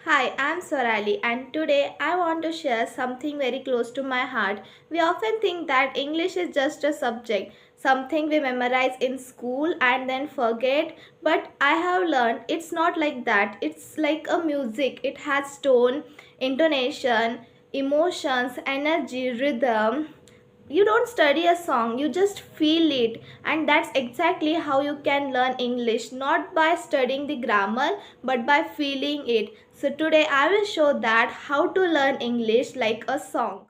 Hi, I'm Swarali, and today I want to share something very close to my heart. We often think that English is just a subject, something we memorize in school and then forget, but I have learned it's not like that. It's like a music. It has tone, intonation, emotions, energy, rhythm. You don't study a song, you just feel it, and that's exactly how you can learn English, not by studying the grammar but by feeling it. So today I will show that how to learn English like a song.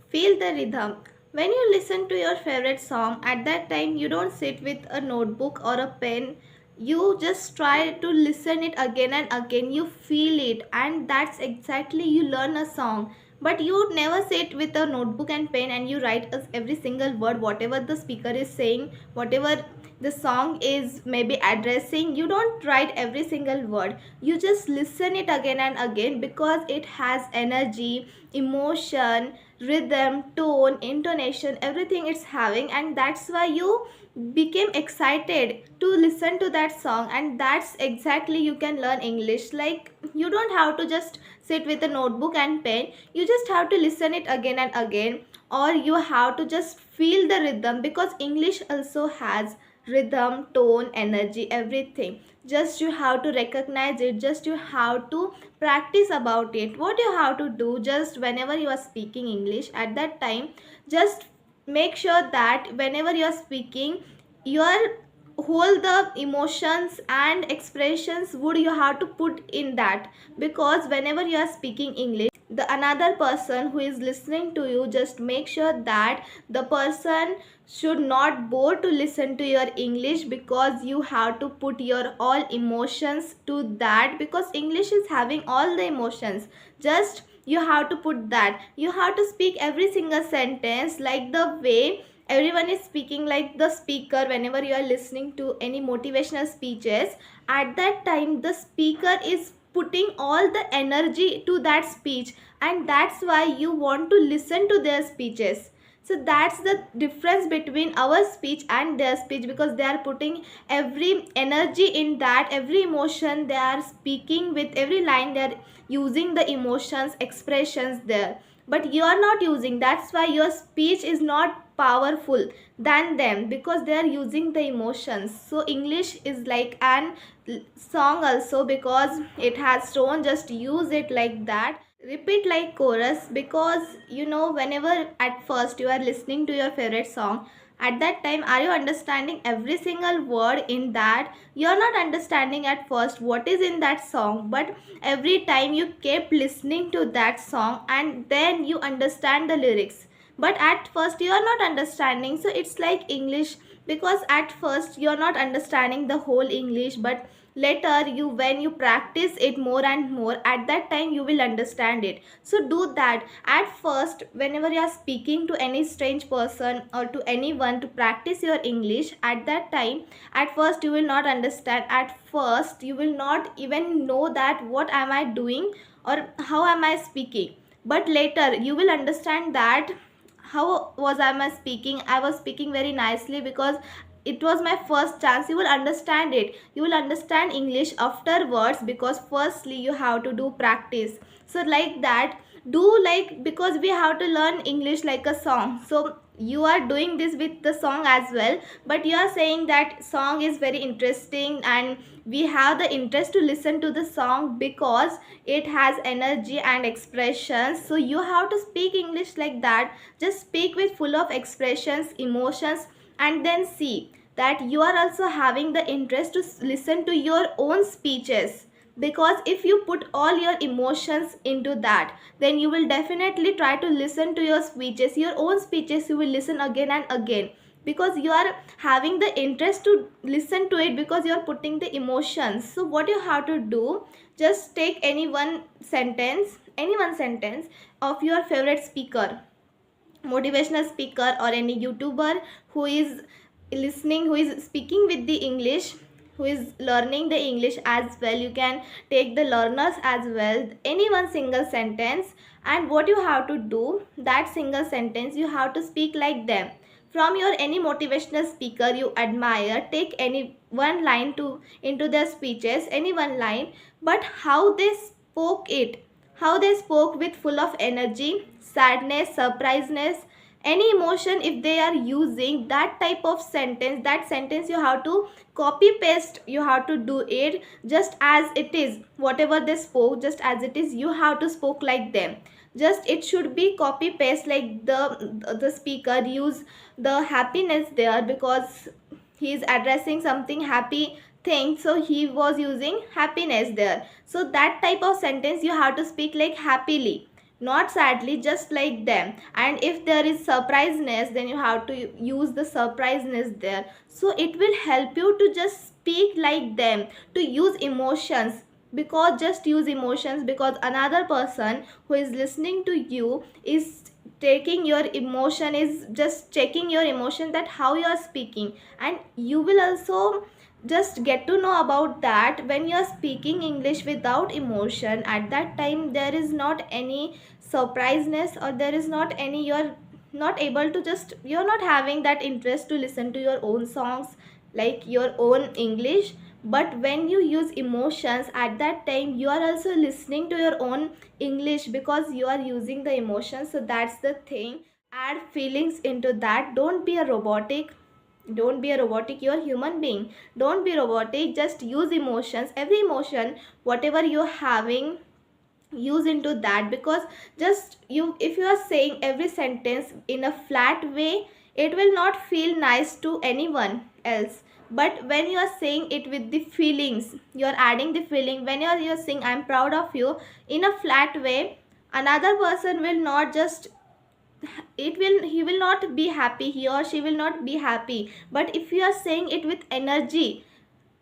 Feel the rhythm. When you listen to your favorite song, at that time you don't sit with a notebook or a pen. You just try to listen it again and again. You feel it, and that's exactly you learn a song. But you never sit with a notebook and pen and you write every single word, whatever the speaker is saying, whatever the song is maybe addressing. You don't write every single word. You just listen it again and again because it has energy, emotion, rhythm, tone, intonation, everything it's having, and that's why you became excited to listen to that song. And that's exactly you can learn English. Like, you don't have to just sit with a notebook and pen. You just have to listen it again and again, or you have to just feel the rhythm, because English also has rhythm, tone, energy, everything. Just you have to recognize it, just you have to practice about it. What you have to do, just whenever you are speaking English, at that time just make sure that whenever you are speaking, you are hold the emotions and expressions would you have to put in that. Because whenever you are speaking English, the another person who is listening to you, just make sure that the person should not bore to listen to your English, because you have to put your all emotions to that, because English is having all the emotions. Just you have to put that. You have to speak every single sentence like the way everyone is speaking, like the speaker. Whenever you are listening to any motivational speeches, at that time the speaker is putting all the energy to that speech, and that's why you want to listen to their speeches. So that's the difference between our speech and their speech, because they are putting every energy in that, every emotion they are speaking. With every line they are using the emotions, expressions there, but you are not using. That's why your speech is not powerful than them, because they are using the emotions. So English is like an song also, because it has tone. Just use it like that, repeat like chorus, because whenever at first you are listening to your favorite song, at that time are you understanding every single word in that? You are not understanding at first what is in that song, but every time you keep listening to that song and then you understand the lyrics. But at first you are not understanding, so it's like English, because at first you are not understanding the whole English, but later you, when you practice it more and more, at that time you will understand it. So do that. At first, whenever you are speaking to any strange person or to anyone to practice your English, at that time, at first you will not understand. At first you will not even know that what am I doing or how am I speaking. But later you will understand that how was I speaking. I was speaking very nicely because it was my first chance. You will understand it. You will understand English afterwards, because firstly you have to do practice. So like that, do like, because we have to learn English like a song. So you are doing this with the song as well, but you are saying that song is very interesting and we have the interest to listen to the song because it has energy and expressions. So you have to speak English like that. Just speak with full of expressions, emotions, and then see that you are also having the interest to listen to your own speeches. Because if you put all your emotions into that, then you will definitely try to listen to your speeches, your own speeches. You will listen again and again, because you are having the interest to listen to it, because you are putting the emotions. So what you have to do, just take any one sentence of your favorite speaker, motivational speaker, or any YouTuber who is listening, who is speaking with the English, who is learning the English as well. You can take the learners as well, any one single sentence. And what you have to do, that single sentence you have to speak like them. From your any motivational speaker you admire, take any one line to into their speeches, any one line, but how they spoke it, how they spoke with full of energy, sadness, surpriseness, any emotion. If they are using that type of sentence, that sentence you have to copy paste, you have to do it just as it is, whatever they spoke, just as it is, you have to spoke like them. Just it should be copy paste, like the speaker use the happiness there because he is addressing something happy thing, so he was using happiness there. So that type of sentence you have to speak like happily, not sadly, just like them. And if there is surpriseness, then you have to use the surpriseness there. So it will help you to just speak like them, to use emotions, because just use emotions, because another person who is listening to you is taking your emotion, is just checking your emotion, that how you are speaking. And you will also just get to know about that when you are speaking English without emotion. At that time there is not any surpriseness, or there is not any, you're not able to just, you're not having that interest to listen to your own songs, like your own English. But when you use emotions, at that time you are also listening to your own English, because you are using the emotions. So that's the thing, add feelings into that. Don't be a robotic, don't be a robotic, you're a human being. Don't be robotic, just use emotions, every emotion whatever you're having, use into that. Because just you, if you are saying every sentence in a flat way, it will not feel nice to anyone else. But when you are saying it with the feelings, you are adding the feeling. When you're saying I'm proud of you in a flat way, another person will not just, it will, he will not be happy, he or she will not be happy. But if you are saying it with energy,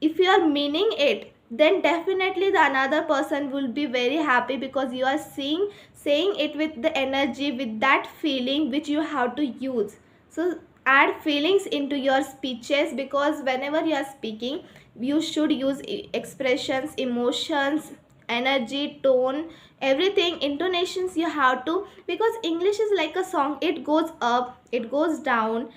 if you are meaning it, then definitely the another person will be very happy, because you are saying it with the energy, with that feeling which you have to use. So add feelings into your speeches, because whenever you are speaking, you should use expressions, emotions, energy, tone, everything, intonations you have to. Because English is like a song, it goes up, it goes down,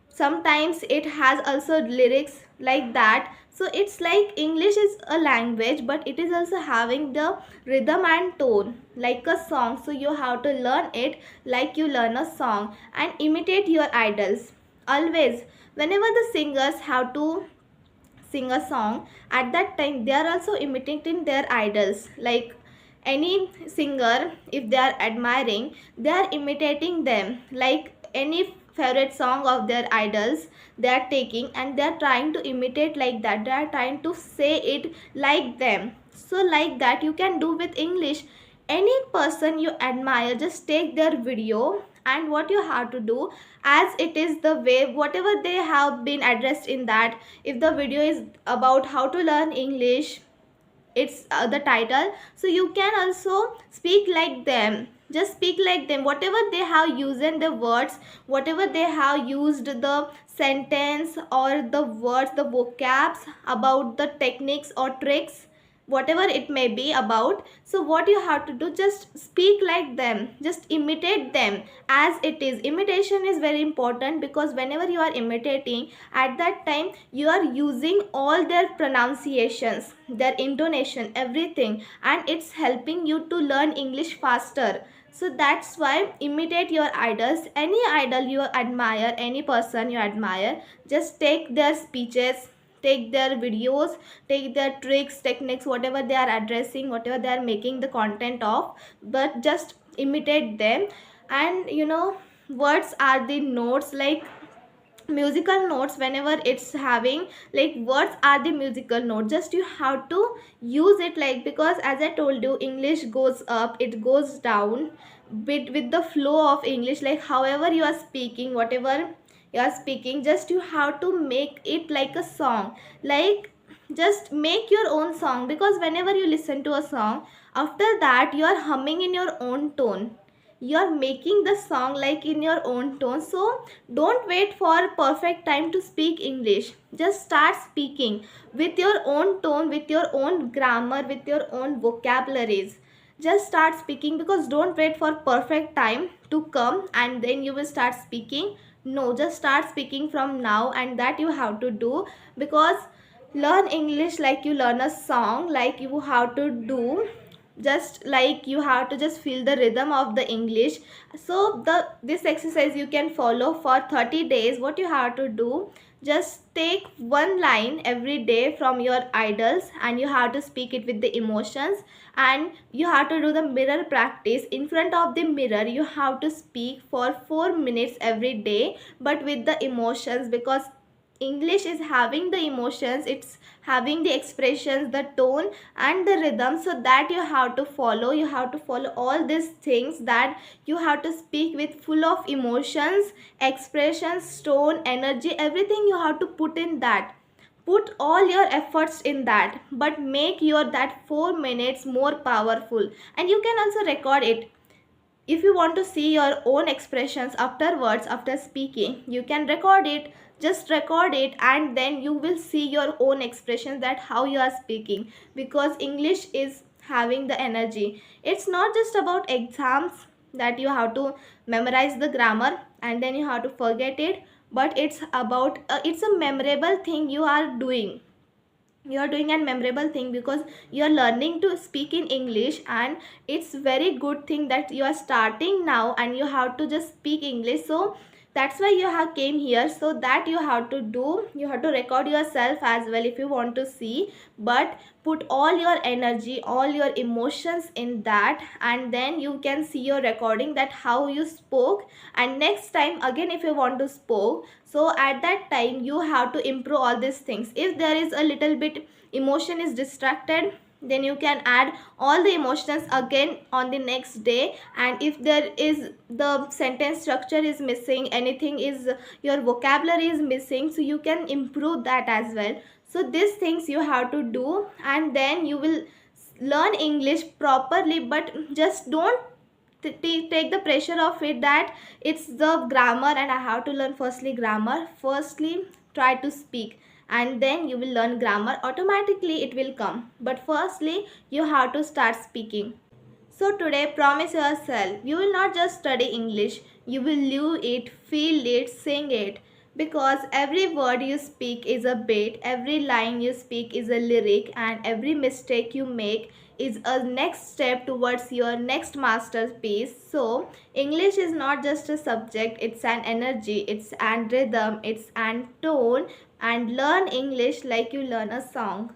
sometimes it has also lyrics like that. So it's like English is a language, but it is also having the rhythm and tone like a song. So you have to learn it like you learn a song. And imitate your idols always. Whenever the singers have to sing a song, at that time they are also imitating their idols. Like any singer, if they are admiring, they are imitating them. Like any favorite song of their idols, they are taking and they are trying to imitate like that, they are trying to say it like them. So like that you can do with English. Any person you admire, just take their video, and what you have to do, as it is the way whatever they have been addressed in that. If the video is about how to learn English, it's the title, so you can also speak like them. Just speak like them, whatever they have used in the words, whatever they have used the sentence or the words, the vocabs about the techniques or tricks, whatever it may be about. So what you have to do, just speak like them, just imitate them as it is. Imitation is very important, because whenever you are imitating, at that time you are using all their pronunciations, their intonation, everything, and it's helping you to learn English faster. So that's why imitate your idols. Any idol you admire, any person you admire, just take their speeches, take their videos, take their tricks, techniques, whatever they are addressing, whatever they are making the content of, but just imitate them. And words are the notes, like musical notes. Whenever it's having, like, words are the musical note, just you have to use it, like, because as I told you, English goes up, it goes down bit with the flow of English. Like however you are speaking, whatever you are speaking, just you have to make it like a song. Like, just make your own song, because whenever you listen to a song, after that you are humming in your own tone, you are making the song like in your own tone. So don't wait for perfect time to speak English, just start speaking with your own tone, with your own grammar, with your own vocabularies. Just start speaking, because don't wait for perfect time to come and then you will start speaking. No, just start speaking from now, and that you have to do. Because learn English like you learn a song, like you have to do just like you have to just feel the rhythm of the English. So this exercise you can follow for 30 days. What you have to do, just take one line every day from your idols and you have to speak it with the emotions. And you have to do the mirror practice in front of the mirror. You have to speak for 4 minutes every day, but with the emotions, because English is having the emotions, it's having the expressions, the tone and the rhythm. So that you have to follow. You have to follow all these things, that you have to speak with full of emotions, expressions, tone, energy, everything you have to put in that. Put all your efforts in that, but make your that 4 minutes more powerful. And you can also record it. If you want to see your own expressions afterwards, after speaking, you can record it. Just record it and then you will see your own expressions, that how you are speaking. Because English is having the energy. It's not just about exams, that you have to memorize the grammar and then you have to forget it, but it's about it's a memorable thing you are doing. You are doing a memorable thing because you are learning to speak in English, and it's very good thing that you are starting now and you have to just speak English. So that's why you have came here. So that you have to do, you have to record yourself as well if you want to see, but put all your energy, all your emotions in that, and then you can see your recording, that how you spoke. And next time again if you want to spoke, so at that time you have to improve all these things. If there is a little bit emotion is distracted, then you can add all the emotions again on the next day. And if there is the sentence structure is missing, anything is, your vocabulary is missing, so you can improve that as well. So these things you have to do, and then you will learn English properly. But just don't take the pressure of it, that it's the grammar and I have to learn firstly grammar. Firstly try to speak, and then you will learn grammar. Automatically it will come, but firstly you have to start speaking. So today, promise yourself, you will not just study English, you will live it, feel it, sing it. Because every word you speak is a beat, every line you speak is a lyric, and every mistake you make is a next step towards your next masterpiece. So, English is not just a subject, it's an energy, it's an rhythm, it's an tone, and learn English like you learn a song.